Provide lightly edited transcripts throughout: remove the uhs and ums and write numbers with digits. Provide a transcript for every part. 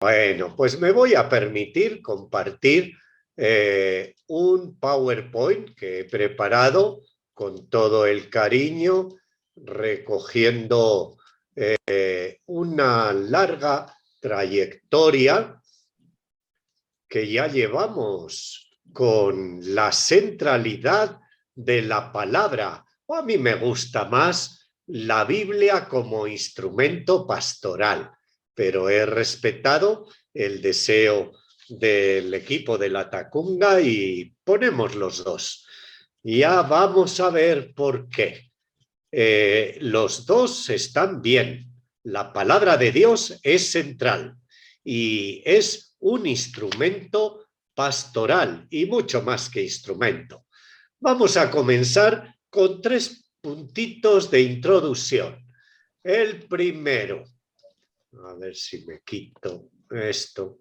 Bueno, pues me voy a permitir compartir un PowerPoint que he preparado con todo el cariño, recogiendo una larga trayectoria que ya llevamos con la centralidad de la palabra. A mí me gusta más la Biblia como instrumento pastoral, pero he respetado el deseo del equipo de la Tacunga y ponemos los dos. Ya vamos a ver por qué. Los dos están bien. La palabra de Dios es central y es un instrumento pastoral y mucho más que instrumento. Vamos a comenzar con 3 puntitos de introducción. El primero, a ver si me quito esto.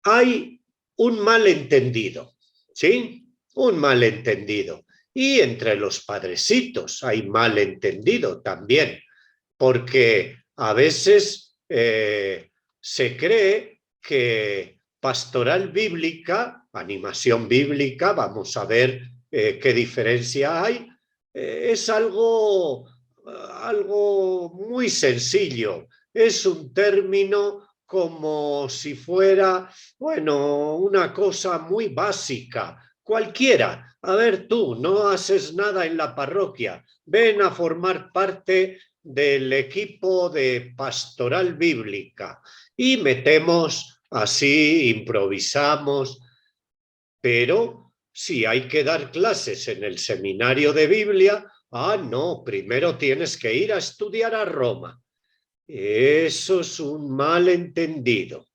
Hay un malentendido, ¿sí? Un malentendido. Y entre los padrecitos hay malentendido también, porque a veces se cree que pastoral bíblica, animación bíblica, vamos a ver qué diferencia hay, es algo muy sencillo. Es un término como si fuera, bueno, una cosa muy básica. Cualquiera, a ver tú, no haces nada en la parroquia, ven a formar parte del equipo de pastoral bíblica y metemos así, improvisamos, pero si hay que dar clases en el seminario de Biblia, no, primero tienes que ir a estudiar a Roma. Eso es un malentendido,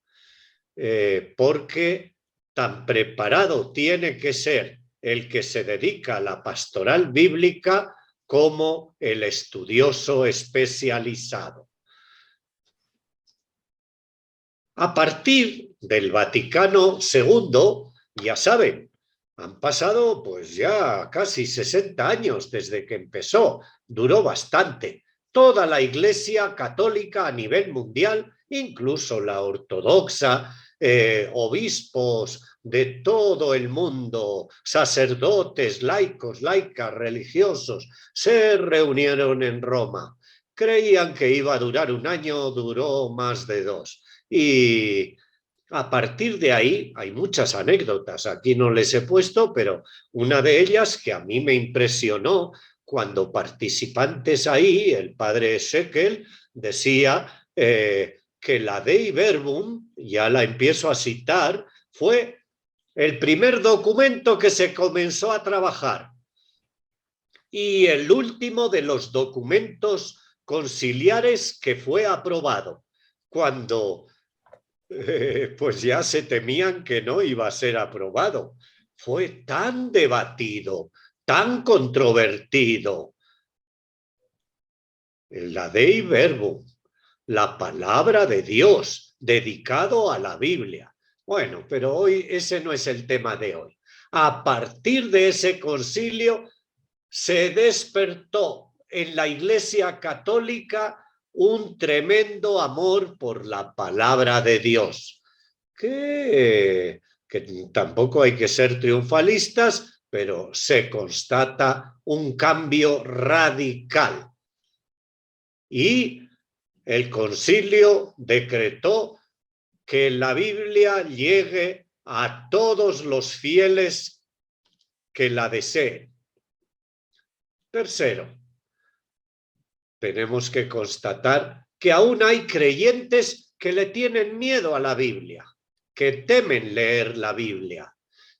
porque tan preparado tiene que ser el que se dedica a la pastoral bíblica como el estudioso especializado. A partir del Vaticano II, ya saben, han pasado pues ya casi 60 años desde que empezó, duró bastante. Toda la Iglesia católica a nivel mundial, incluso la ortodoxa, obispos de todo el mundo, sacerdotes, laicos, laicas, religiosos, se reunieron en Roma. Creían que iba a durar un año, duró más de 2. Y a partir de ahí hay muchas anécdotas. Aquí no les he puesto, pero una de ellas que a mí me impresionó cuando participantes ahí, el padre Shekel decía que la Dei Verbum, ya la empiezo a citar, fue el primer documento que se comenzó a trabajar y el último de los documentos conciliares que fue aprobado, cuando pues ya se temían que no iba a ser aprobado. Fue tan debatido, tan controvertido. La Dei Verbum, la palabra de Dios, dedicado a la Biblia. Bueno, pero hoy ese no es el tema de hoy. A partir de ese concilio se despertó en la Iglesia Católica un tremendo amor por la palabra de Dios, que tampoco hay que ser triunfalistas, pero se constata un cambio radical. Y el concilio decretó que la Biblia llegue a todos los fieles que la deseen. Tercero, tenemos que constatar que aún hay creyentes que le tienen miedo a la Biblia, que temen leer la Biblia.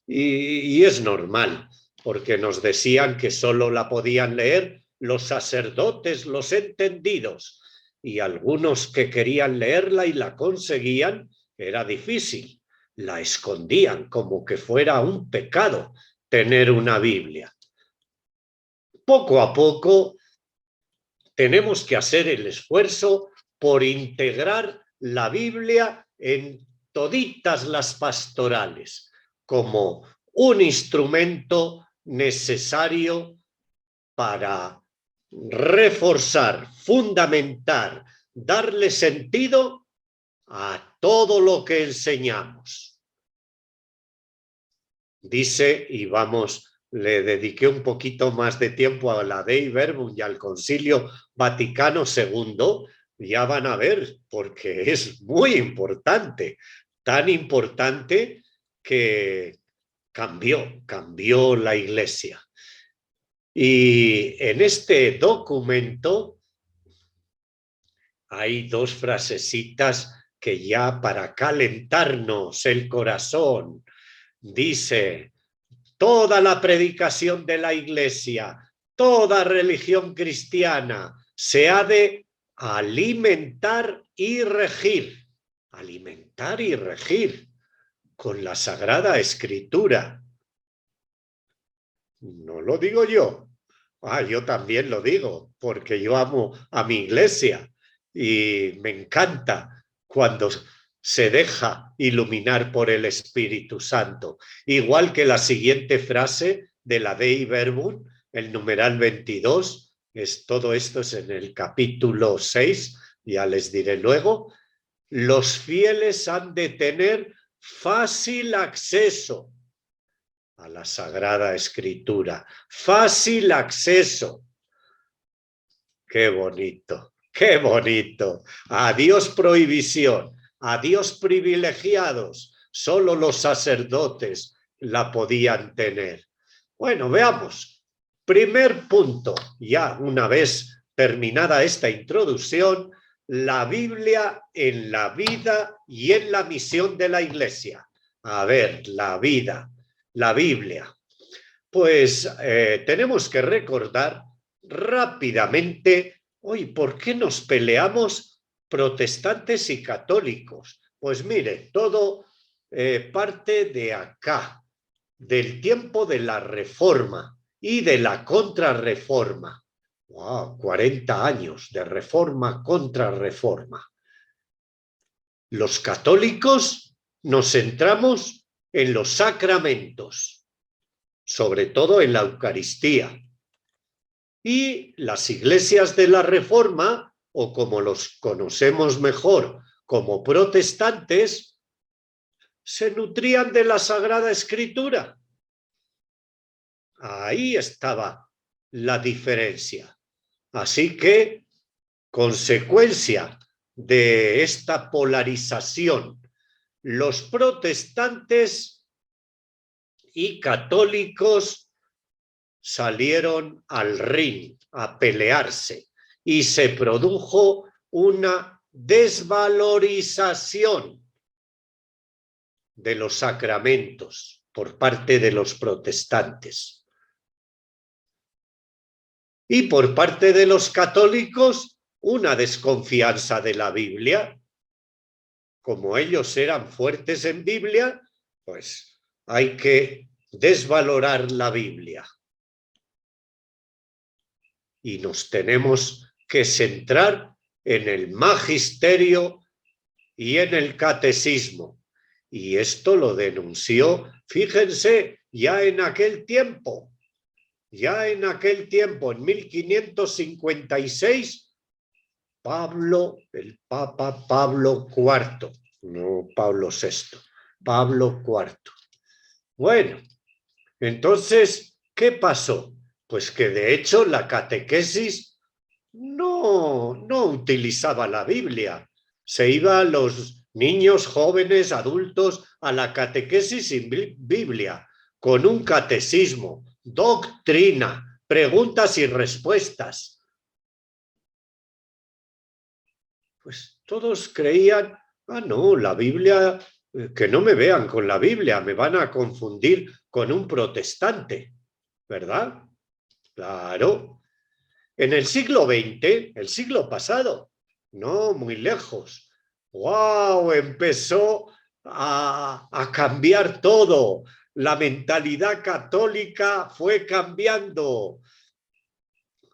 Y es normal, porque nos decían que solo la podían leer los sacerdotes, los entendidos, y algunos que querían leerla y la conseguían, era difícil. La escondían como que fuera un pecado tener una Biblia. Poco a poco tenemos que hacer el esfuerzo por integrar la Biblia en toditas las pastorales como un instrumento necesario para reforzar, fundamentar, darle sentido a todo lo que enseñamos. Dice, y vamos, le dediqué un poquito más de tiempo a la Dei Verbum y al Concilio Vaticano II, ya van a ver, porque es muy importante, tan importante que cambió la Iglesia. Y en este documento hay dos frasecitas que ya para calentarnos el corazón, dice: toda la predicación de la Iglesia, toda religión cristiana se ha de alimentar y regir con la Sagrada Escritura. No lo digo yo. Yo también lo digo, porque yo amo a mi Iglesia y me encanta cuando se deja iluminar por el Espíritu Santo. Igual que la siguiente frase de la Dei Verbum, el numeral 22, todo esto es en el capítulo 6, ya les diré luego. Los fieles han de tener fácil acceso a la Sagrada Escritura. Fácil acceso. Qué bonito, qué bonito. Adiós prohibición, adiós privilegiados. Solo los sacerdotes la podían tener. Bueno, veamos. Primer punto, ya una vez terminada esta introducción, la Biblia en la vida y en la misión de la Iglesia. A ver, la vida. La Biblia. Pues tenemos que recordar rápidamente, hoy, ¿por qué nos peleamos protestantes y católicos? Pues mire, todo parte de acá, del tiempo de la Reforma y de la Contrarreforma. ¡Wow! 40 años de Reforma contra Reforma. Los católicos nos centramos en los sacramentos, sobre todo en la Eucaristía. Y las iglesias de la Reforma, o como los conocemos mejor como protestantes, se nutrían de la Sagrada Escritura. Ahí estaba la diferencia. Así que, consecuencia de esta polarización, los protestantes y católicos salieron al ring a pelearse y se produjo una desvalorización de los sacramentos por parte de los protestantes. Y por parte de los católicos, una desconfianza de la Biblia. Como ellos eran fuertes en Biblia, pues hay que desvalorar la Biblia. Y nos tenemos que centrar en el magisterio y en el catecismo. Y esto lo denunció, fíjense, ya en aquel tiempo, en 1556, el Papa Pablo IV, no Pablo VI, Pablo IV. Bueno, entonces, ¿qué pasó? Pues que de hecho la catequesis no utilizaba la Biblia. Se iban los niños, jóvenes, adultos a la catequesis sin Biblia, con un catecismo, doctrina, preguntas y respuestas. Pues todos creían, no, la Biblia, que no me vean con la Biblia, me van a confundir con un protestante, ¿verdad? Claro. En el siglo XX, el siglo pasado, no muy lejos, ¡wow! Empezó a cambiar todo. La mentalidad católica fue cambiando.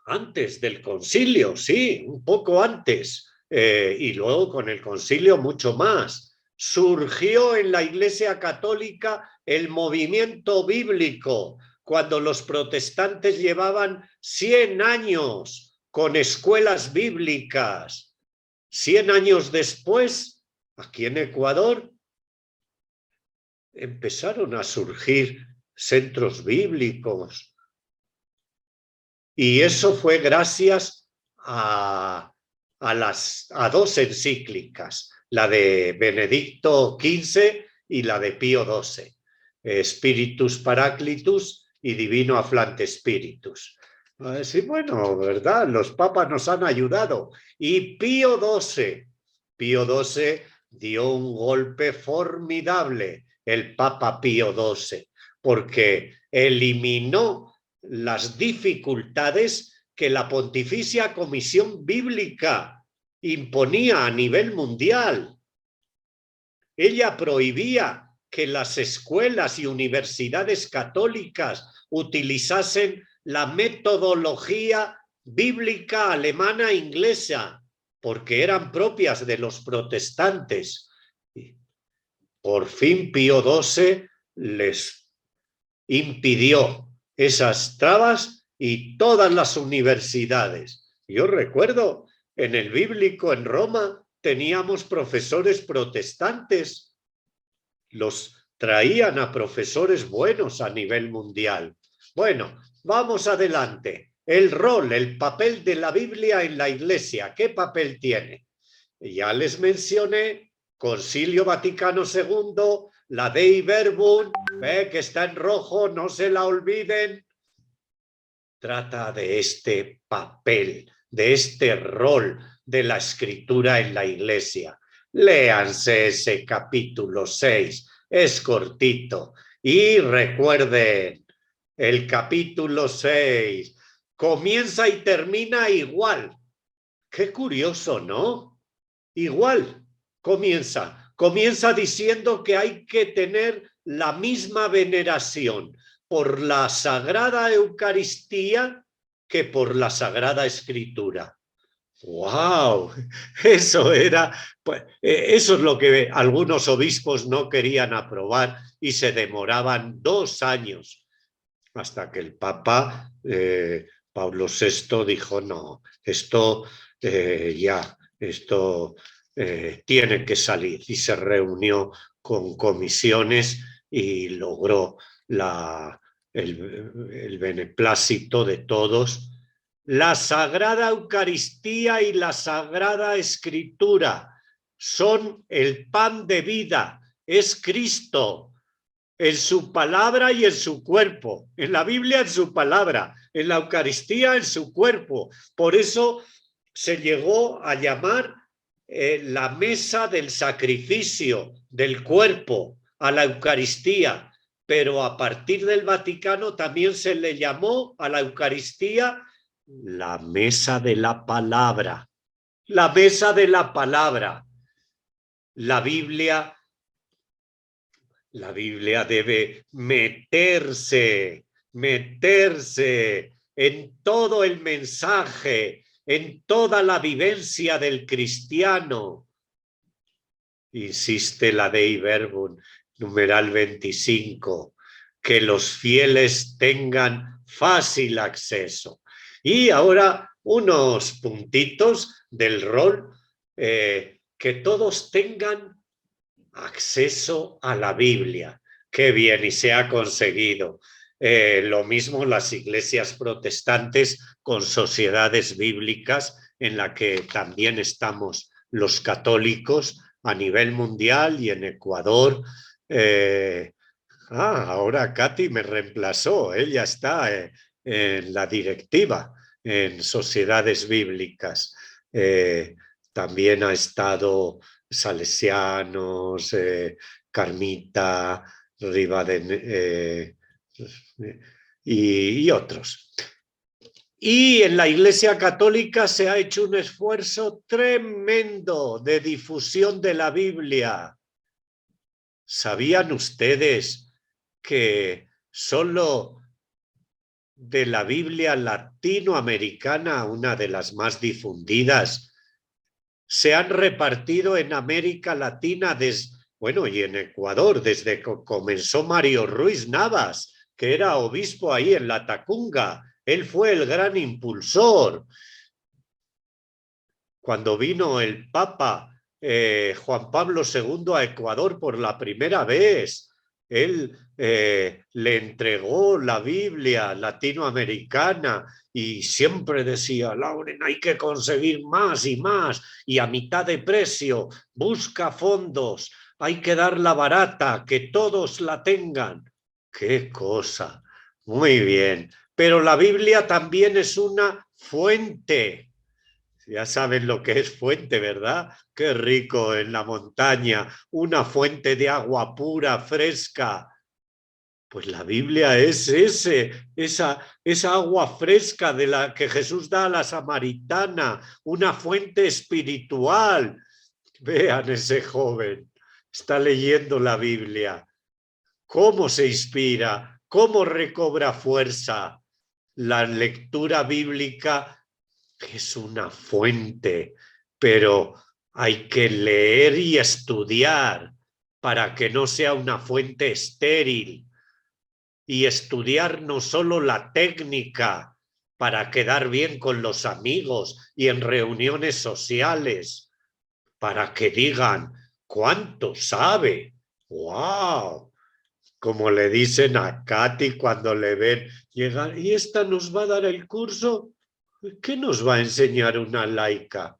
Antes del concilio, sí, un poco antes. Y luego con el concilio mucho más. Surgió en la Iglesia Católica el movimiento bíblico, cuando los protestantes llevaban 100 años con escuelas bíblicas. 100 años después, aquí en Ecuador empezaron a surgir centros bíblicos y eso fue gracias a dos encíclicas, la de Benedicto XV y la de Pío XII, Spiritus Paraclitus y Divino Aflante Spiritus. Sí, bueno, ¿verdad? Los papas nos han ayudado. Y Pío XII dio un golpe formidable, el Papa Pío XII, porque eliminó las dificultades que la Pontificia Comisión Bíblica imponía a nivel mundial. Ella prohibía que las escuelas y universidades católicas utilizasen la metodología bíblica alemana e inglesa, porque eran propias de los protestantes. Por fin Pío XII les impidió esas trabas y todas las universidades. Yo recuerdo, en el bíblico en Roma teníamos profesores protestantes, los traían a profesores buenos a nivel mundial. Bueno, vamos adelante. El rol, el papel de la Biblia en la Iglesia, ¿qué papel tiene? Ya les mencioné, Concilio Vaticano II, la Dei Verbum, que está en rojo, no se la olviden. Trata de este papel, de este rol de la Escritura en la Iglesia. Léanse ese capítulo 6, es cortito. Y recuerden, el capítulo 6 comienza y termina igual. Qué curioso, ¿no? Igual, comienza diciendo que hay que tener la misma veneración por la Sagrada Eucaristía que por la Sagrada Escritura. ¡Wow! Eso es lo que algunos obispos no querían aprobar y se demoraban 2 años hasta que el Papa Pablo VI dijo, no, esto tiene que salir, y se reunió con comisiones y logró el beneplácito de todos. La Sagrada Eucaristía y la Sagrada Escritura son el pan de vida, es Cristo en su palabra y en su cuerpo, en la Biblia en su palabra, en la Eucaristía en su cuerpo. Por eso se llegó a llamar la mesa del sacrificio del cuerpo a la Eucaristía, pero a partir del Vaticano también se le llamó a la Eucaristía la mesa de la palabra, la mesa de la palabra. La Biblia debe meterse en todo el mensaje, en toda la vivencia del cristiano. Insiste la Dei Verbum, numeral 25, que los fieles tengan fácil acceso. Y ahora unos puntitos del rol, que todos tengan acceso a la Biblia. Qué bien, y se ha conseguido. Lo mismo las iglesias protestantes con sociedades bíblicas en la que también estamos los católicos a nivel mundial y en Ecuador. Ahora Katy me reemplazó, ella está en la directiva en sociedades bíblicas. También ha estado Salesianos, Carmita, y otros. Y en la Iglesia Católica se ha hecho un esfuerzo tremendo de difusión de la Biblia. ¿Sabían ustedes que solo de la Biblia latinoamericana, una de las más difundidas, se han repartido en América Latina y en Ecuador, desde que comenzó Mario Ruiz Navas, que era obispo ahí en La Tacunga? Él fue el gran impulsor. Cuando vino el Papa Juan Pablo II a Ecuador por la primera vez. Él le entregó la Biblia latinoamericana y siempre decía, Lauren, hay que conseguir más y más y a mitad de precio, busca fondos, hay que darla barata, que todos la tengan. ¡Qué cosa! Muy bien. Pero la Biblia también es una fuente. Ya saben lo que es fuente, ¿verdad? Qué rico en la montaña, una fuente de agua pura, fresca. Pues la Biblia es esa agua fresca de la que Jesús da a la samaritana, una fuente espiritual. Vean ese joven, está leyendo la Biblia. ¿Cómo se inspira? ¿Cómo recobra fuerza? La lectura bíblica es una fuente, pero hay que leer y estudiar para que no sea una fuente estéril. Y estudiar no solo la técnica para quedar bien con los amigos y en reuniones sociales, para que digan cuánto sabe. ¡Wow! Como le dicen a Katy cuando le ven llegar, ¿y esta nos va a dar el curso? ¿Qué nos va a enseñar una laica?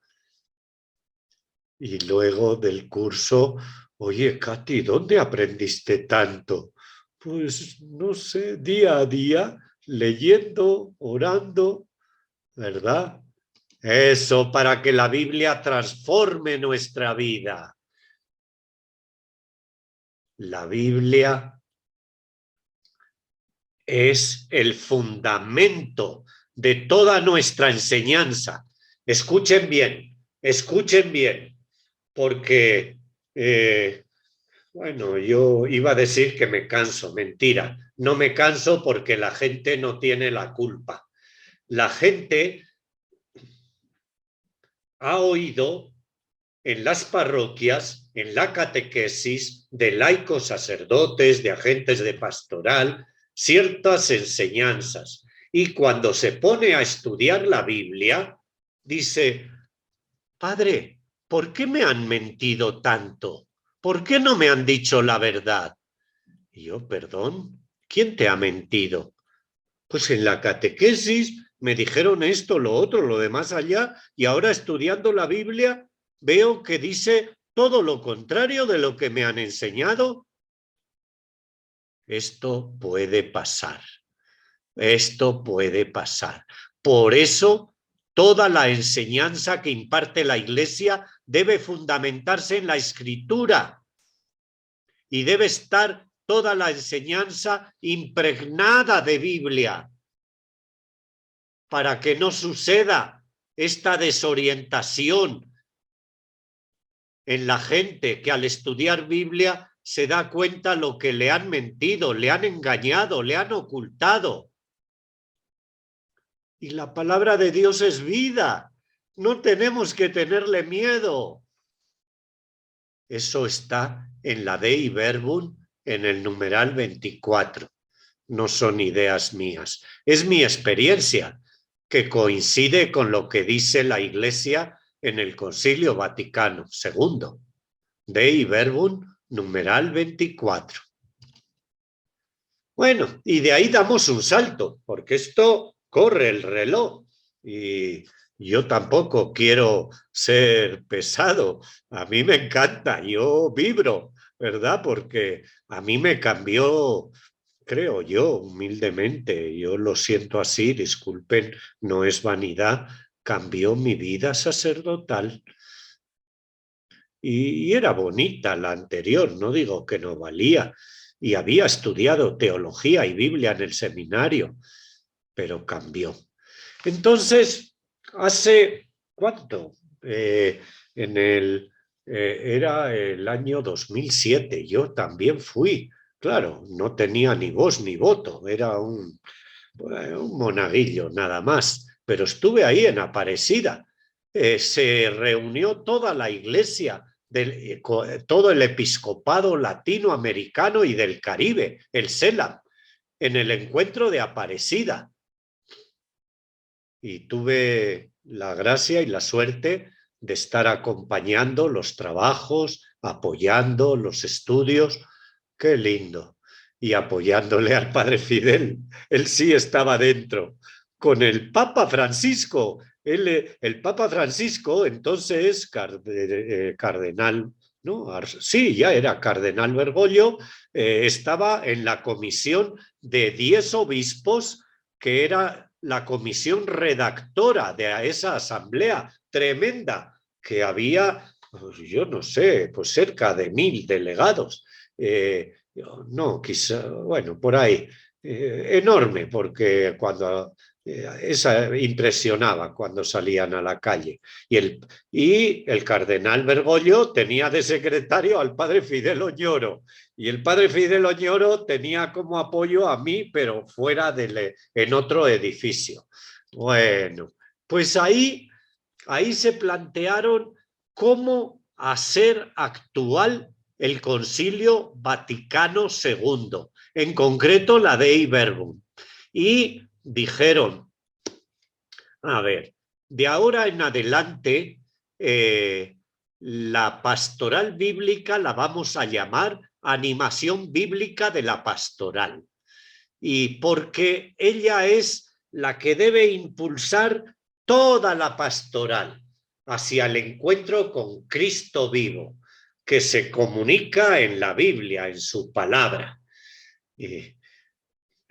Y luego del curso, oye, Katy, ¿dónde aprendiste tanto? Pues no sé, día a día, leyendo, orando, ¿verdad? Eso para que la Biblia transforme nuestra vida. La Biblia es el fundamento de toda nuestra enseñanza. Escuchen bien, porque, bueno, yo iba a decir que me canso, mentira. No me canso porque la gente no tiene la culpa. La gente ha oído en las parroquias, en la catequesis de laicos sacerdotes, de agentes de pastoral, ciertas enseñanzas. Y cuando se pone a estudiar la Biblia, dice, Padre, ¿por qué me han mentido tanto? ¿Por qué no me han dicho la verdad? Y yo, perdón, ¿quién te ha mentido? Pues en la catequesis me dijeron esto, lo otro, lo de más allá, y ahora estudiando la Biblia veo que dice todo lo contrario de lo que me han enseñado. Esto puede pasar. Esto puede pasar. Por eso, toda la enseñanza que imparte la Iglesia debe fundamentarse en la Escritura y debe estar toda la enseñanza impregnada de Biblia para que no suceda esta desorientación en la gente que al estudiar Biblia se da cuenta lo que le han mentido, le han engañado, le han ocultado. Y la palabra de Dios es vida. No tenemos que tenerle miedo. Eso está en la Dei Verbum, en el numeral 24. No son ideas mías. Es mi experiencia, que coincide con lo que dice la Iglesia en el Concilio Vaticano II. Dei Verbum, numeral 24. Bueno, y de ahí damos un salto, porque esto corre el reloj y yo tampoco quiero ser pesado. A mí me encanta, yo vibro, ¿verdad? Porque a mí me cambió, creo yo, humildemente, yo lo siento así, disculpen, no es vanidad, cambió mi vida sacerdotal. Y era bonita la anterior, no digo que no valía, y había estudiado teología y Biblia en el seminario, pero cambió. Entonces, hace ¿cuánto? Era el año 2007, yo también fui, claro, no tenía ni voz ni voto, era un monaguillo nada más, pero estuve ahí en Aparecida. Se reunió toda la iglesia, todo el episcopado latinoamericano y del Caribe, el CELAM, en el encuentro de Aparecida. Y tuve la gracia y la suerte de estar acompañando los trabajos, apoyando los estudios. ¡Qué lindo! Y apoyándole al padre Fidel. Él sí estaba dentro. Con el Papa Francisco. El Papa Francisco entonces cardenal, ¿no? Sí, ya era cardenal Bergoglio, estaba en la comisión de 10 obispos, que era la comisión redactora de esa asamblea tremenda, que había, pues, yo no sé, pues cerca de 1000 delegados. No, quizá, bueno, por ahí, enorme, porque cuando esa impresionaba cuando salían a la calle. Y el cardenal Bergoglio tenía de secretario al padre Fidel Oñoro, y el padre Fidel Oñoro tenía como apoyo a mí, pero fuera en otro edificio. Bueno, pues ahí se plantearon cómo hacer actual el Concilio Vaticano II, en concreto la Dei Verbum. Y dijeron, a ver, de ahora en adelante, la pastoral bíblica la vamos a llamar animación bíblica de la pastoral. Y porque ella es la que debe impulsar toda la pastoral hacia el encuentro con Cristo vivo, que se comunica en la Biblia, en su palabra. Y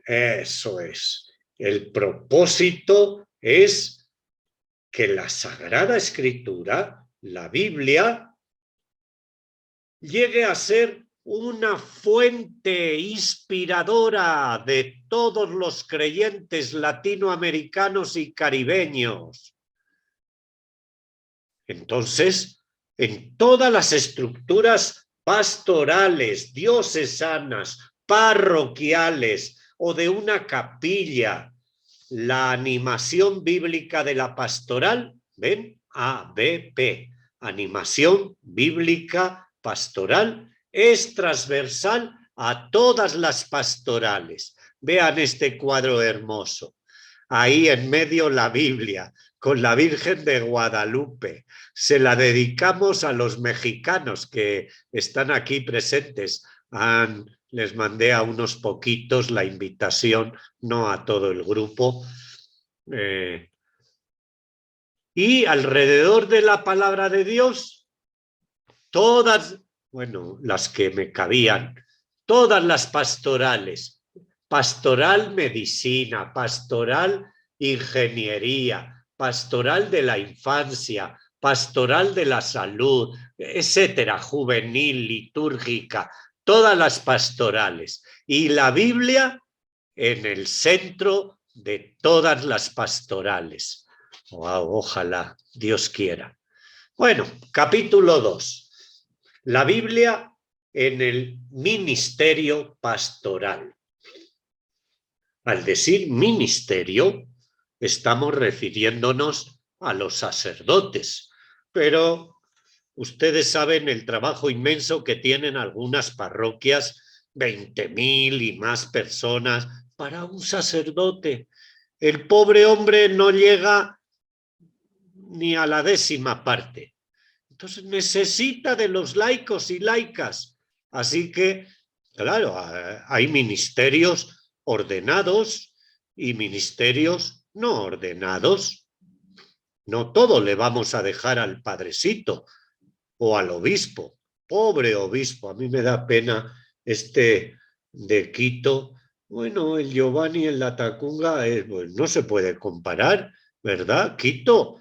eso es. El propósito es que la Sagrada Escritura, la Biblia, llegue a ser una fuente inspiradora de todos los creyentes latinoamericanos y caribeños. Entonces, en todas las estructuras pastorales, diocesanas, parroquiales o de una capilla, la animación bíblica de la pastoral, ¿ven? ABP, animación bíblica pastoral, es transversal a todas las pastorales. Vean este cuadro hermoso. Ahí en medio la Biblia, con la Virgen de Guadalupe. Se la dedicamos a los mexicanos que están aquí presentes. Les mandé a unos poquitos la invitación, no a todo el grupo. Y alrededor de la palabra de Dios, todas, bueno, las que me cabían, todas las pastorales, pastoral medicina, pastoral ingeniería, pastoral de la infancia, pastoral de la salud, etcétera, juvenil, litúrgica, todas las pastorales. Y la Biblia en el centro de todas las pastorales. Wow, ojalá, Dios quiera. Bueno, capítulo 2. La Biblia en el ministerio pastoral. Al decir ministerio, estamos refiriéndonos a los sacerdotes, pero ustedes saben el trabajo inmenso que tienen algunas parroquias, 20.000 y más personas para un sacerdote. El pobre hombre no llega ni a la 10ª parte. Entonces necesita de los laicos y laicas. Así que, claro, hay ministerios ordenados y ministerios no ordenados. No todo le vamos a dejar al padrecito o al obispo. Pobre obispo, a mí me da pena este de Quito. Bueno, el Giovanni en la Tacunga pues no se puede comparar, ¿verdad? Quito,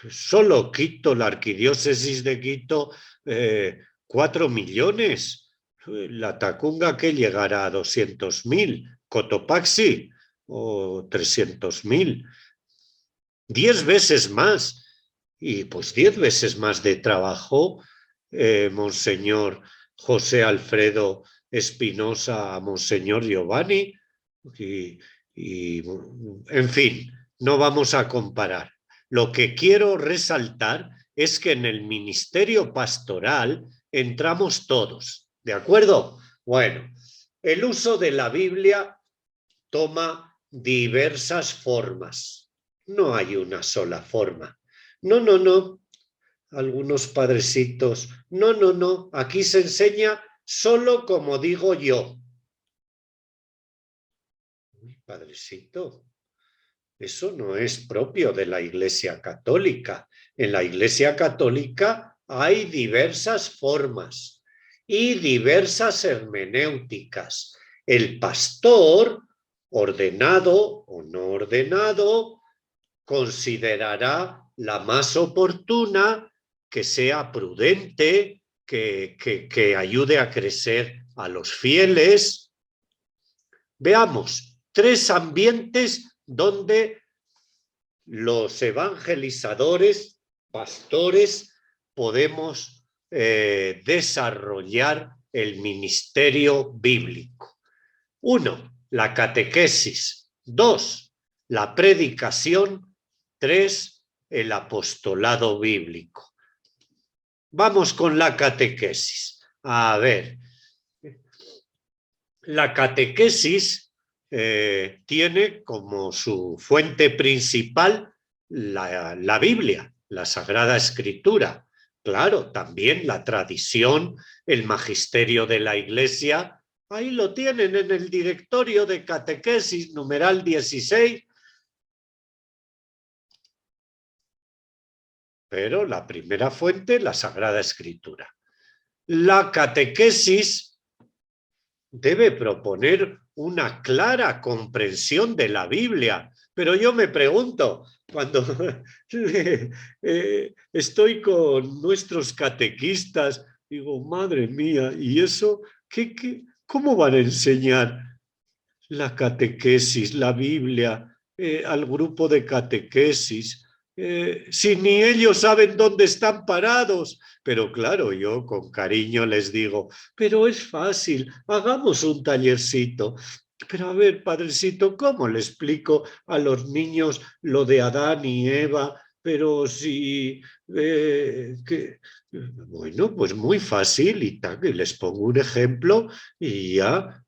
solo Quito, la arquidiócesis de Quito, 4 millones. La Tacunga que llegará a 200.000. Cotopaxi, o 300.000. 10 veces más. Y pues 10 veces más de trabajo, Monseñor José Alfredo Espinosa a Monseñor Giovanni. En fin, no vamos a comparar. Lo que quiero resaltar es que en el ministerio pastoral entramos todos, ¿de acuerdo? Bueno, el uso de la Biblia toma diversas formas. No hay una sola forma. No, no, no. Algunos padrecitos. No, no, no. Aquí se enseña solo como digo yo. Uy, padrecito, eso no es propio de la Iglesia Católica. En la Iglesia Católica hay diversas formas y diversas hermenéuticas. El pastor, ordenado o no ordenado, considerará la más oportuna, que sea prudente, que ayude a crecer a los fieles. Veamos, 3 ambientes donde los evangelizadores, pastores, podemos desarrollar el ministerio bíblico. 1, la catequesis. 2, la predicación. 3, el apostolado bíblico. Vamos con la catequesis. A ver, la catequesis tiene como su fuente principal la Biblia, la Sagrada Escritura. Claro, también la tradición, el magisterio de la Iglesia. Ahí lo tienen en el directorio de catequesis, numeral 16. Pero la primera fuente, la Sagrada Escritura. La catequesis debe proponer una clara comprensión de la Biblia. Pero yo me pregunto, cuando estoy con nuestros catequistas, digo, madre mía, ¿y eso cómo van a enseñar la catequesis, la Biblia, al grupo de catequesis? Si ni ellos saben dónde están parados. Pero claro, yo con cariño les digo, pero es fácil, hagamos un tallercito. Pero a ver, padrecito, ¿cómo le explico a los niños lo de Adán y Eva? Pero si... Bueno, pues muy fácil y tal, y les pongo un ejemplo y ya,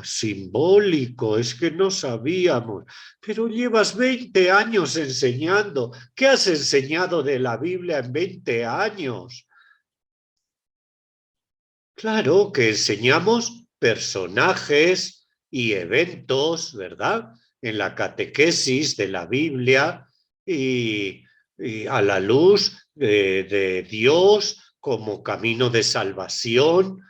simbólico, es que no sabíamos. Pero llevas 20 años enseñando. ¿Qué has enseñado de la Biblia en 20 años? Claro que enseñamos personajes y eventos, ¿verdad? En la catequesis de la Biblia y a la luz de Dios como camino de salvación.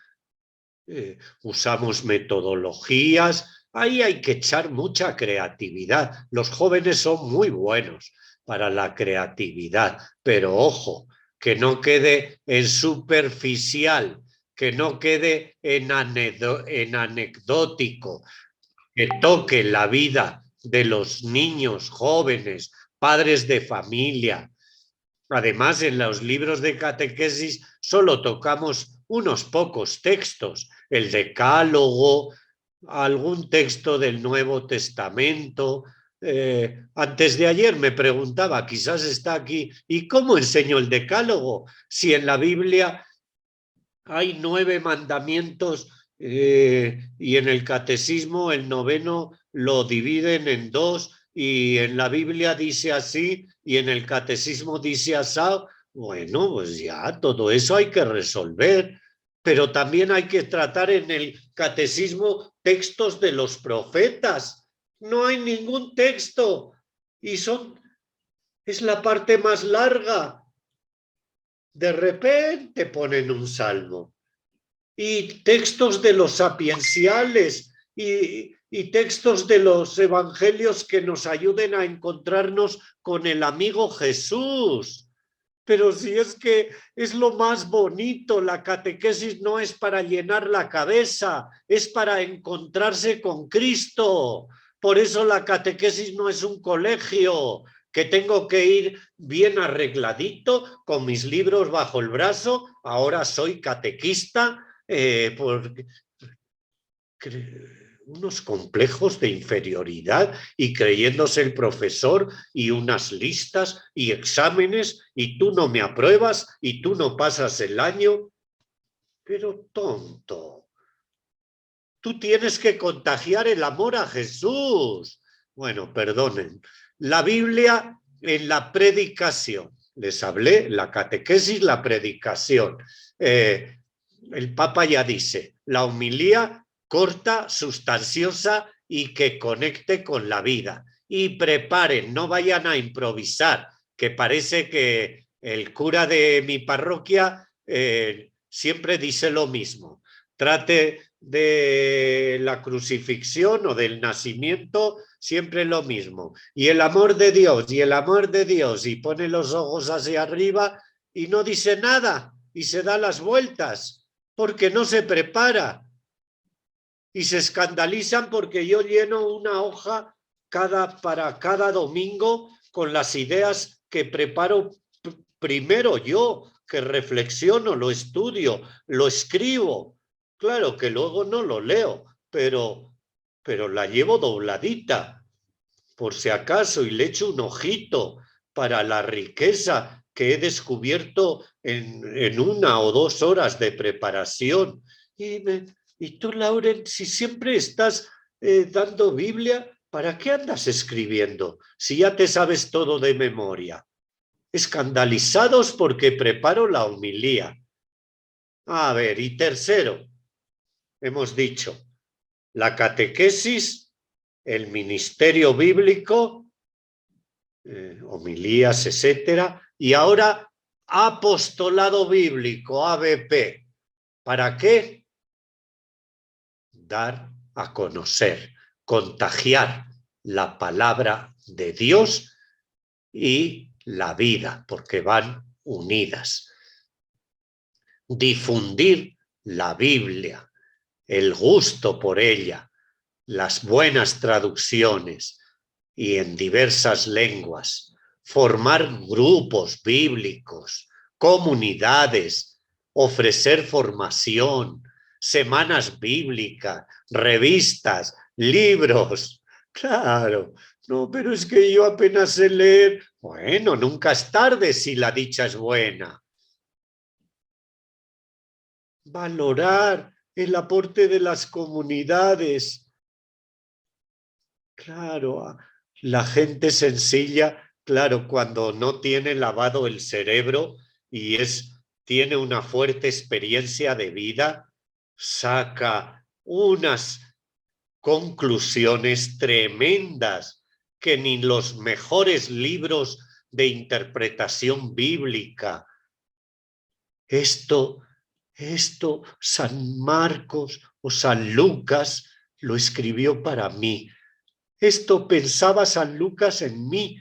Usamos metodologías. Ahí hay que echar mucha creatividad. Los jóvenes son muy buenos para la creatividad, pero ojo, que no quede en superficial, que no quede en anecdótico, que toque la vida de los niños, jóvenes, padres de familia. Además, en los libros de catequesis solo tocamos unos pocos textos, el Decálogo, algún texto del Nuevo Testamento. Antes de ayer me preguntaba, quizás está aquí, ¿y cómo enseño el Decálogo? Si en la Biblia hay 9 mandamientos y en el catecismo el 9º lo dividen en 2 y en la Biblia dice así y en el catecismo dice así. Bueno, pues ya todo eso hay que resolver, pero también hay que tratar en el catecismo textos de los profetas. No hay ningún texto y es la parte más larga. De repente ponen un salmo y textos de los sapienciales y textos de los evangelios que nos ayuden a encontrarnos con el amigo Jesús. Pero si es que es lo más bonito, la catequesis no es para llenar la cabeza, es para encontrarse con Cristo. Por eso la catequesis no es un colegio, que tengo que ir bien arregladito, con mis libros bajo el brazo. Ahora soy catequista, por unos complejos de inferioridad y creyéndose el profesor y unas listas y exámenes y tú no me apruebas y tú no pasas el año. Pero tonto, tú tienes que contagiar el amor a Jesús. Bueno, perdonen, la Biblia en la predicación. Les hablé, la catequesis, la predicación. El Papa ya dice, la homilía corta, sustanciosa y que conecte con la vida. Y preparen, no vayan a improvisar, que parece que el cura de mi parroquia siempre dice lo mismo. Trate de la crucifixión o del nacimiento, siempre lo mismo. Y el amor de Dios, y el amor de Dios, y pone los ojos hacia arriba y no dice nada, y se da las vueltas, porque no se prepara. Y se escandalizan porque yo lleno una hoja para cada domingo con las ideas que preparo primero yo, que reflexiono, lo estudio, lo escribo. Claro que luego no lo leo, pero la llevo dobladita, por si acaso, y le echo un ojito para la riqueza que he descubierto en 1 o 2 horas de preparación. Y tú, Lauren, si siempre estás dando Biblia, ¿para qué andas escribiendo? Si ya te sabes todo de memoria. Escandalizados porque preparo la homilía. A ver, y tercero, hemos dicho, la catequesis, el ministerio bíblico, homilías, etcétera, y ahora apostolado bíblico, ABP. ¿Para qué? Dar a conocer, contagiar la palabra de Dios y la vida, porque van unidas. Difundir la Biblia, el gusto por ella, las buenas traducciones y en diversas lenguas, formar grupos bíblicos, comunidades, ofrecer formación, semanas bíblicas, revistas, libros. Claro, no, pero es que yo apenas sé leer. Bueno, nunca es tarde si la dicha es buena. Valorar el aporte de las comunidades. Claro, la gente sencilla, claro, cuando no tiene lavado el cerebro y tiene una fuerte experiencia de vida, saca unas conclusiones tremendas que ni los mejores libros de interpretación bíblica. Esto San Marcos o San Lucas lo escribió para mí. Esto pensaba San Lucas en mí,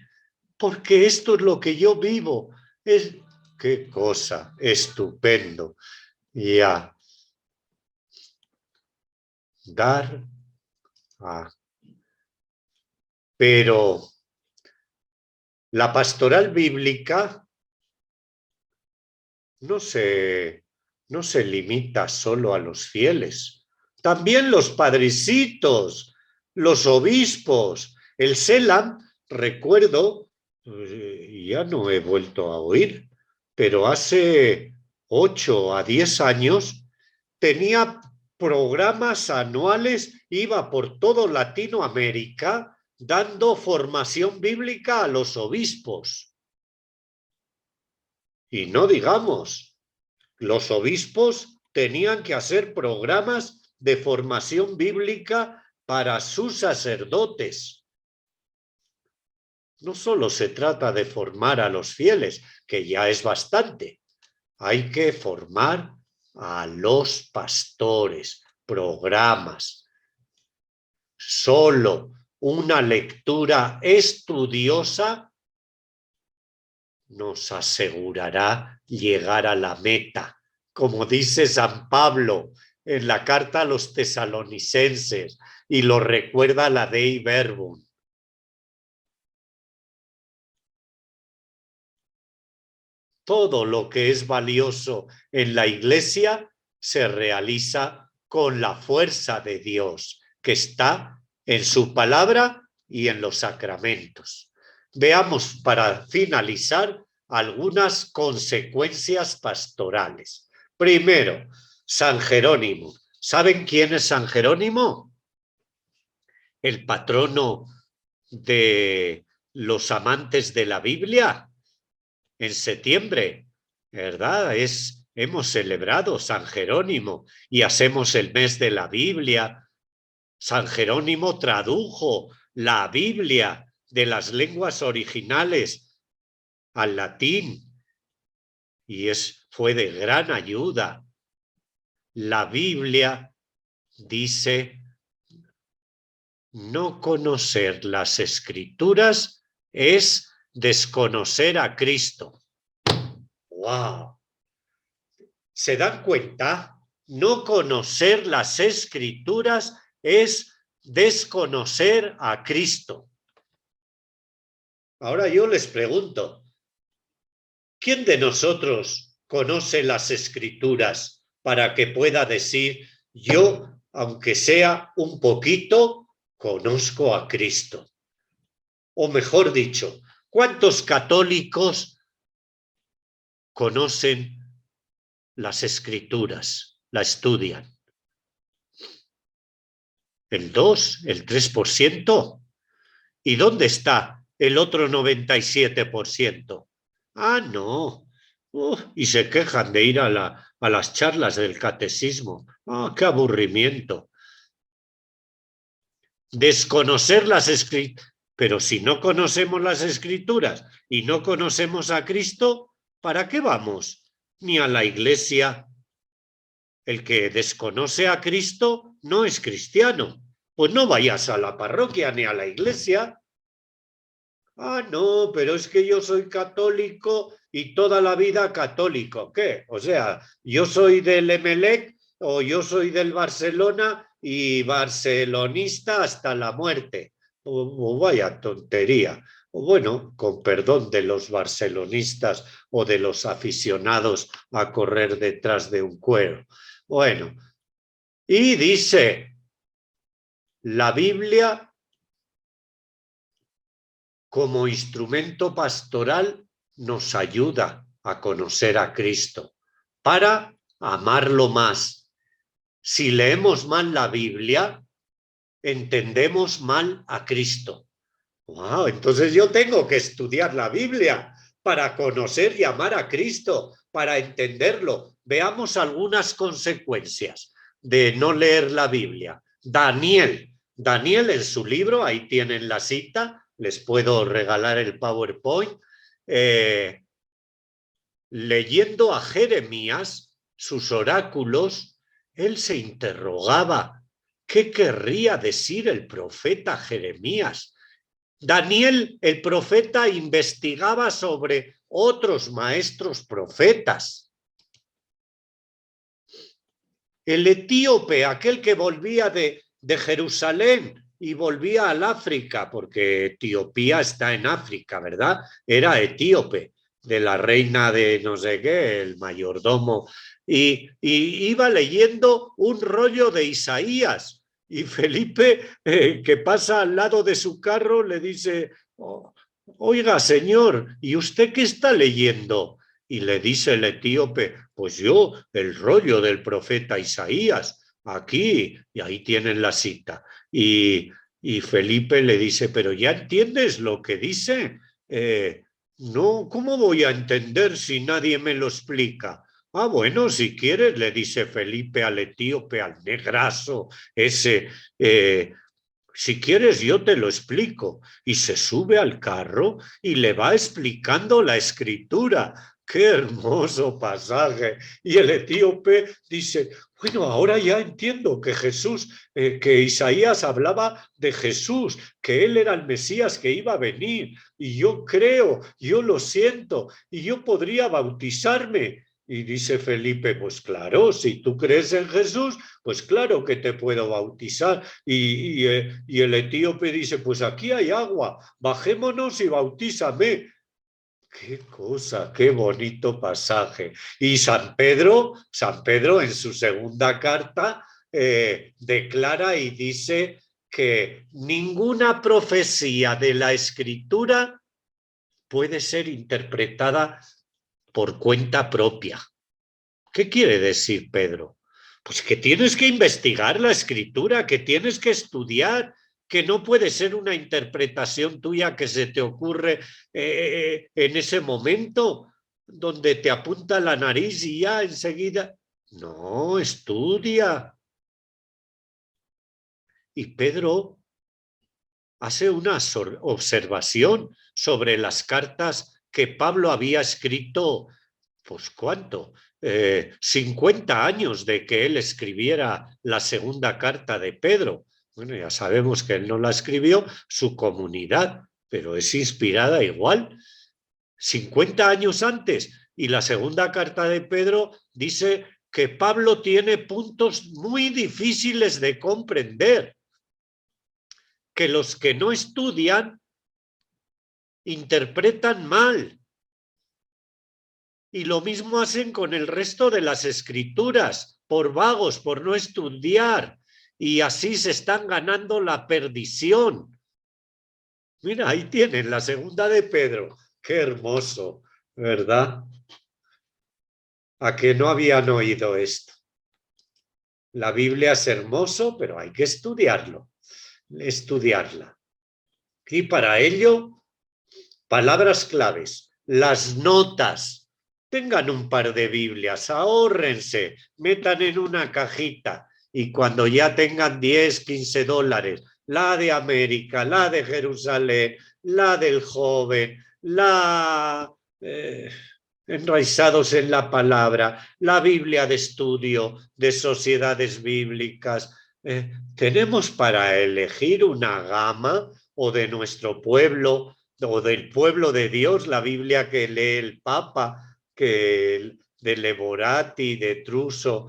porque esto es lo que yo vivo. Qué cosa, estupendo. Ya. Dar a... Pero la pastoral bíblica no se limita solo a los fieles. También los padrecitos, los obispos, el CELAM, recuerdo, ya no he vuelto a oír, pero hace 8 a 10 años tenía programas anuales, iba por todo Latinoamérica dando formación bíblica a los obispos. Y no digamos, los obispos tenían que hacer programas de formación bíblica para sus sacerdotes. No solo se trata de formar a los fieles, que ya es bastante. Hay que formar a los pastores, programas. Solo una lectura estudiosa nos asegurará llegar a la meta. Como dice San Pablo en la carta a los tesalonicenses, y lo recuerda la Dei Verbum. Todo lo que es valioso en la Iglesia se realiza con la fuerza de Dios, que está en su palabra y en los sacramentos. Veamos, para finalizar, algunas consecuencias pastorales. Primero, San Jerónimo. ¿Saben quién es San Jerónimo? El patrono de los amantes de la Biblia, en septiembre, ¿verdad? Hemos celebrado San Jerónimo y hacemos el mes de la Biblia. San Jerónimo tradujo la Biblia de las lenguas originales al latín y fue de gran ayuda. La Biblia dice: no conocer las Escrituras es desconocer a Cristo. ¡Wow! ¿Se dan cuenta? No conocer las Escrituras es desconocer a Cristo. Ahora yo les pregunto, ¿quién de nosotros conoce las Escrituras para que pueda decir: yo, aunque sea un poquito, conozco a Cristo? O mejor dicho, ¿cuántos católicos conocen las Escrituras, la estudian? ¿El 2, el 3%? ¿Y dónde está el otro 97%? Ah, no. Y se quejan de ir a las charlas del catecismo. Ah, qué aburrimiento. Desconocer las Escrituras. Pero si no conocemos las Escrituras y no conocemos a Cristo, ¿para qué vamos? Ni a la iglesia. El que desconoce a Cristo no es cristiano. Pues no vayas a la parroquia ni a la iglesia. Ah, no, pero es que yo soy católico y toda la vida católico. ¿Qué? O sea, yo soy del Emelec o yo soy del Barcelona y barcelonista hasta la muerte. O vaya tontería. O bueno, con perdón de los barcelonistas o de los aficionados a correr detrás de un cuero. Bueno, y dice la Biblia como instrumento pastoral nos ayuda a conocer a Cristo para amarlo más. Si leemos mal la Biblia, entendemos mal a Cristo. ¡Wow! Entonces yo tengo que estudiar la Biblia para conocer y amar a Cristo, para entenderlo. Veamos algunas consecuencias de no leer la Biblia. Daniel en su libro, ahí tienen la cita, les puedo regalar el PowerPoint, leyendo a Jeremías, sus oráculos, él se interrogaba: ¿qué querría decir el profeta Jeremías? Daniel, el profeta, investigaba sobre otros maestros profetas. El etíope, aquel que volvía de Jerusalén y volvía al África, porque Etiopía está en África, ¿verdad? Era etíope, de la reina de no sé qué, el mayordomo, y iba leyendo un rollo de Isaías. Y Felipe, que pasa al lado de su carro, le dice: oiga, señor, ¿y usted qué está leyendo? Y le dice el etíope: pues yo, el rollo del profeta Isaías, aquí, y ahí tienen la cita. Y Felipe le dice: pero ya entiendes lo que dice. No, ¿cómo voy a entender si nadie me lo explica? Ah, bueno, si quieres, le dice Felipe al etíope, al negrazo ese, si quieres yo te lo explico. Y se sube al carro y le va explicando la escritura. ¡Qué hermoso pasaje! Y el etíope dice: bueno, ahora ya entiendo que Jesús, que Isaías hablaba de Jesús, que él era el Mesías que iba a venir. Y yo creo, yo lo siento, y yo podría bautizarme. Y dice Felipe: pues claro, si tú crees en Jesús, pues claro que te puedo bautizar. Y el etíope dice: pues aquí hay agua, bajémonos y bautízame. Qué cosa, qué bonito pasaje. Y San Pedro en su segunda carta declara y dice que ninguna profecía de la Escritura puede ser interpretada por cuenta propia. ¿Qué quiere decir Pedro? Pues que tienes que investigar la Escritura, que tienes que estudiar que no puede ser una interpretación tuya que se te ocurre en ese momento donde te apunta la nariz y ya enseguida. No, estudia. Y Pedro hace una observación sobre las cartas que Pablo había escrito, pues ¿cuánto? 50 años de que él escribiera la segunda carta de Pedro. Bueno, ya sabemos que él no la escribió, su comunidad, pero es inspirada igual. 50 años antes. Y la segunda carta de Pedro dice que Pablo tiene puntos muy difíciles de comprender, que los que no estudian interpretan mal. Y lo mismo hacen con el resto de las escrituras, por vagos, por no estudiar. Y así se están ganando la perdición. Mira, ahí tienen la segunda de Pedro. Qué hermoso, ¿verdad? ¿A que no habían oído esto? La Biblia es hermoso, pero hay que estudiarla. Y para ello, palabras claves, las notas. Tengan un par de Biblias, ahórrense, metan en una cajita y cuando ya tengan 10, 15 dólares, la de América, la de Jerusalén, la del joven, la enraizados en la palabra, la Biblia de estudio de sociedades bíblicas. Tenemos para elegir una gama o de nuestro pueblo o del pueblo de Dios, la Biblia que lee el Papa, que de Levorati, de Truso,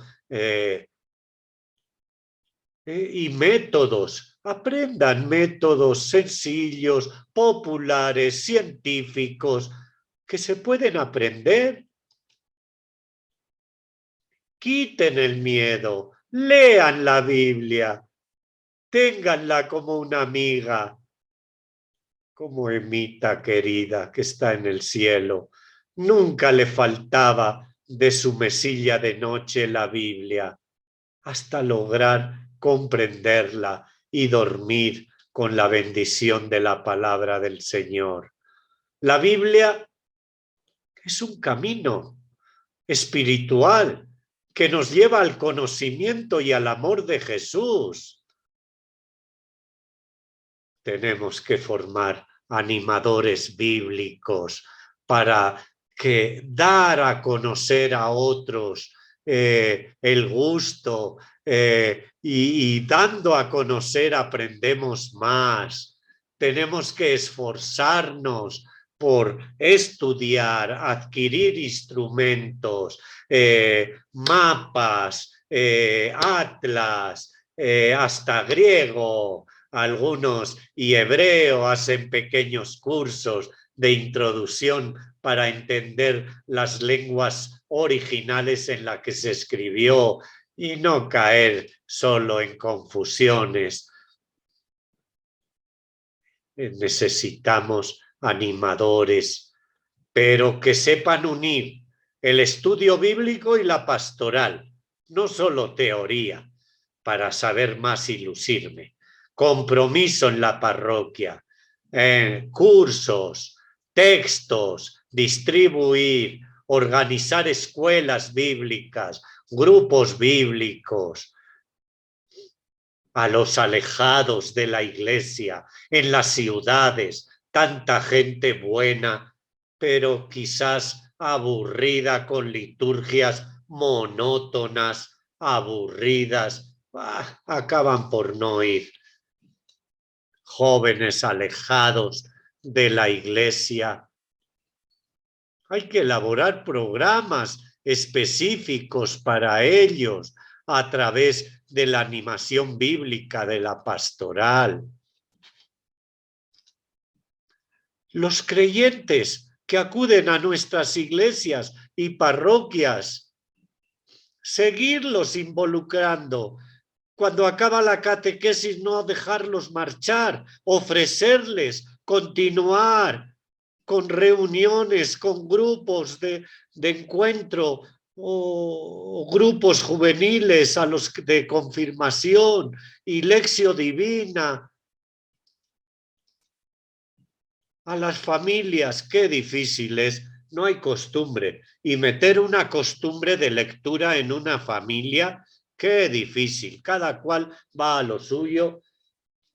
y métodos. Aprendan métodos sencillos, populares, científicos, que se pueden aprender. Quiten el miedo, lean la Biblia, ténganla como una amiga, como Emita querida que está en el cielo. Nunca le faltaba de su mesilla de noche la Biblia, hasta lograr comprenderla y dormir con la bendición de la palabra del Señor. La Biblia es un camino espiritual que nos lleva al conocimiento y al amor de Jesús. Tenemos que formar animadores bíblicos para que dar a conocer a otros el gusto y dando a conocer aprendemos más. Tenemos que esforzarnos por estudiar, adquirir instrumentos, mapas, atlas, hasta griego, algunos y hebreo hacen pequeños cursos de introducción para entender las lenguas originales en las que se escribió y no caer solo en confusiones. Necesitamos animadores, pero que sepan unir el estudio bíblico y la pastoral, no solo teoría, para saber más y lucirme. Compromiso en la parroquia, cursos, textos, distribuir, organizar escuelas bíblicas, grupos bíblicos, a los alejados de la iglesia, en las ciudades, tanta gente buena, pero quizás aburrida con liturgias monótonas, aburridas, acaban por no ir. Jóvenes alejados de la iglesia. Hay que elaborar programas específicos para ellos a través de la animación bíblica, de la pastoral. Los creyentes que acuden a nuestras iglesias y parroquias, seguirlos involucrando. Cuando acaba la catequesis, no dejarlos marchar, ofrecerles, continuar con reuniones, con grupos de encuentro o grupos juveniles a los de confirmación y lección divina, A las familias, qué difícil es, no hay costumbre. Y meter una costumbre de lectura en una familia, qué difícil. Cada cual va a lo suyo,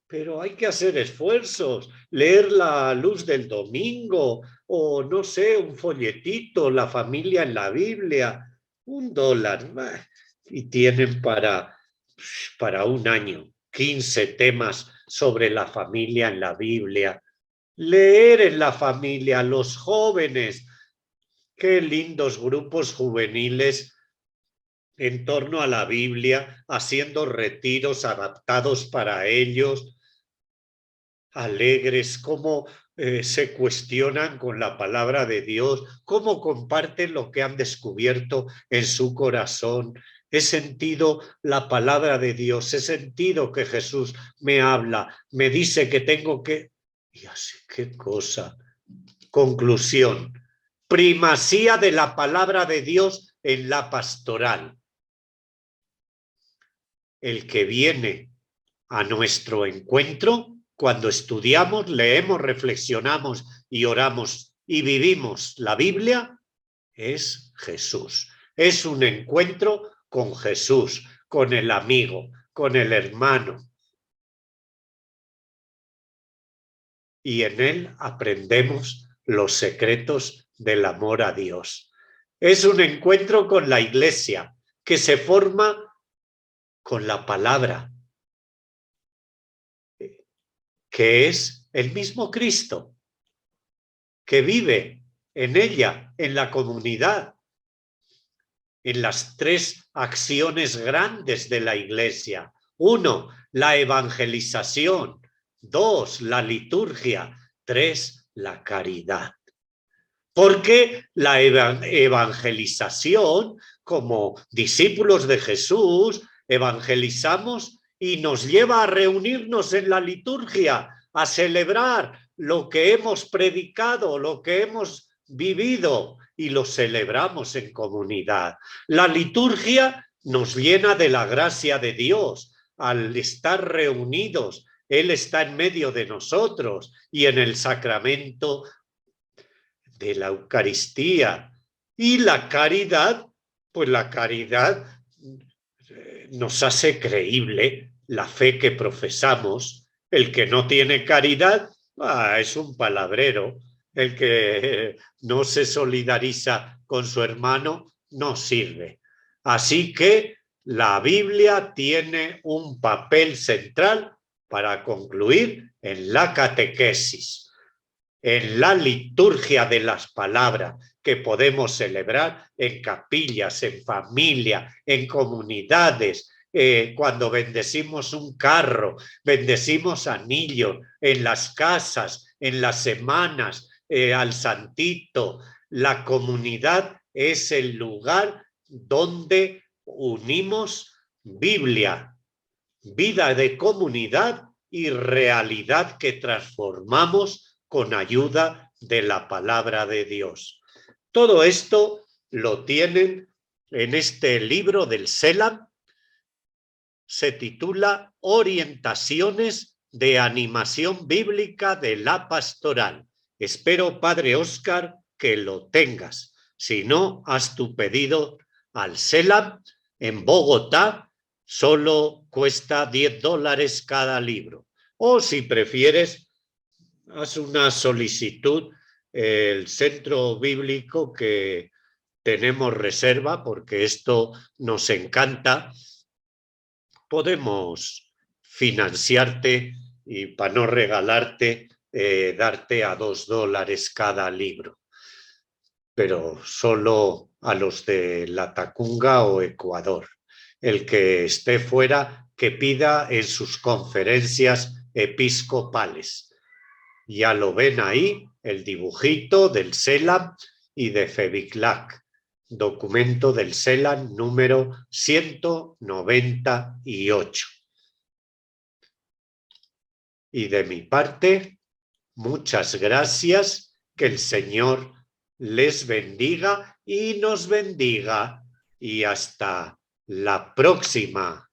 pero hay que hacer esfuerzos. Leer La Luz del Domingo o, no sé, un folletito, La familia en la Biblia, $1. Y tienen para un año 15 temas sobre la familia en la Biblia. Leer en la familia, los jóvenes, qué lindos grupos juveniles en torno a la Biblia, haciendo retiros adaptados para ellos, alegres, cómo se cuestionan con la palabra de Dios, cómo comparten lo que han descubierto en su corazón. He sentido la palabra de Dios, he sentido que Jesús me habla, me dice que tengo que... Y así, qué cosa. Conclusión. Primacía de la palabra de Dios en la pastoral. El que viene a nuestro encuentro, cuando estudiamos, leemos, reflexionamos y oramos y vivimos la Biblia, es Jesús. Es un encuentro con Jesús, con el amigo, con el hermano. Y en él aprendemos los secretos del amor a Dios. Es un encuentro con la Iglesia que se forma con la palabra, que es el mismo Cristo, que vive en ella, en la comunidad, en las tres acciones grandes de la Iglesia. 1, la evangelización. 2, la liturgia. 3, la caridad. Porque la evangelización, como discípulos de Jesús, evangelizamos y nos lleva a reunirnos en la liturgia, a celebrar lo que hemos predicado, lo que hemos vivido, y lo celebramos en comunidad. La liturgia nos llena de la gracia de Dios. Al estar reunidos, Él está en medio de nosotros, y en el sacramento de la Eucaristía. Y la caridad, pues la caridad nos hace creíble la fe que profesamos. El que no tiene caridad es un palabrero. El que no se solidariza con su hermano no sirve. Así que la Biblia tiene un papel central para concluir en la catequesis, en la liturgia de las palabras que podemos celebrar en capillas, en familia, en comunidades, cuando bendecimos un carro, bendecimos a niños, en las casas, en las semanas, al santito. La comunidad es el lugar donde unimos Biblia, vida de comunidad y realidad que transformamos con ayuda de la palabra de Dios. Todo esto lo tienen en este libro del Selam. Se titula Orientaciones de animación bíblica de la pastoral. Espero, Padre Óscar, que lo tengas. Si no, haz tu pedido al Selam en Bogotá. Solo cuesta $10 cada libro. O si prefieres, haz una solicitud. El centro bíblico que tenemos reserva, porque esto nos encanta, podemos financiarte y para no regalarte, darte a $2 cada libro. Pero solo a los de Latacunga o Ecuador. El que esté fuera, que pida en sus conferencias episcopales. Ya lo ven ahí, el dibujito del Selam y de Febiclac, documento del Selam número 198. Y de mi parte, muchas gracias, que el Señor les bendiga y nos bendiga, y hasta la próxima.